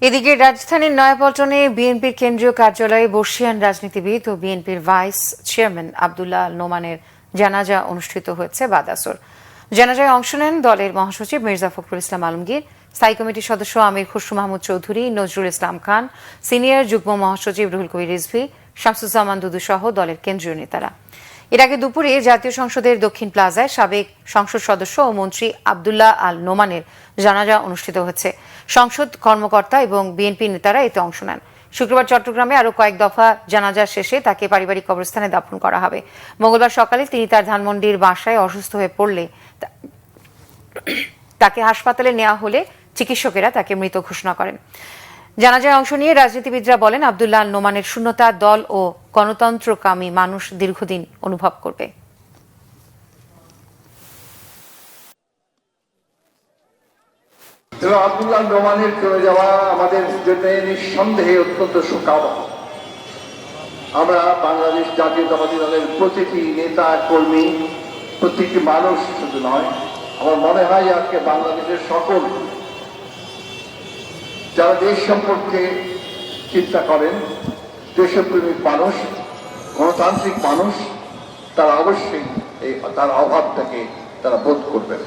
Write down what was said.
এদিকে রাজধানীর নয়াপল্টনে বিএনপির কেন্দ্রীয় কার্যালয়ে বর্ষিয়ান রাজনীতিবিদ ও বিএনপির ভাইস চেয়ারম্যান আব্দুল্লাহ আল নোমানের জানাজা অনুষ্ঠিত হয়েছে বাদ আসর। জানাজায় অংশ নেন দলের মহাসচিব মির্জা ফখরুল ইসলাম আলমগীর, স্থায়ী কমিটির সদস্য আমির খসরু মাহমুদ চৌধুরী, নজরুল ইসলাম খান, সিনিয়র যুগ্ম মহাসচিব রুহুল কবির রিজভী, শামসুজ্জামান দুদু সহ দলের কেন্দ্রীয় নেতারা। এর আগে দুপুরে জাতীয় সংসদের দক্ষিণ প্লাজায় সাবেক সংসদ সদস্য ও মন্ত্রী আব্দুল্লাহ আল নোমানের জানাজা অনুষ্ঠিত হয়েছে। সংসদ কর্মকর্তা এবং বিএনপি নেতারা এতে অংশ নেন। শুক্রবার চট্টগ্রামে আরও কয়েক দফা জানাজা শেষে তাকে পারিবারিক কবরস্থানে দাফন করা হবে। মঙ্গলবার সকালে তিনি তার ধানমন্ডির বাসায় অসুস্থ হয়ে পড়লে তাকে হাসপাতালে নেওয়া হলে চিকিৎসকেরা তাকে মৃত ঘোষণা করেন। জানাজায় অংশ নিয়ে রাজনীতিবিদরা বলেন, আব্দুল্লাহ আল নোমানের শূন্যতা দল ও গণতন্ত্রকামী মানুষ দীর্ঘদিন অনুভব করবে। আব্দুল্লাহ নোমানের চলে যাওয়া আমাদের জন্য নিঃসন্দেহে অত্যন্ত শোকাবহ। আমরা বাংলাদেশ জাতীয়তাবাদী দলের প্রতিটি নেতা কর্মী, প্রতিটি মানুষ শুধু নয়, আমার মনে হয় আজকে বাংলাদেশের সকল যারা দেশ সম্পর্কে চিন্তা করেন, দেশপ্রেমিক মানুষ, গণতান্ত্রিক মানুষ, তারা অবশ্যই তার অভাবটাকে তারা বোধ করবেন।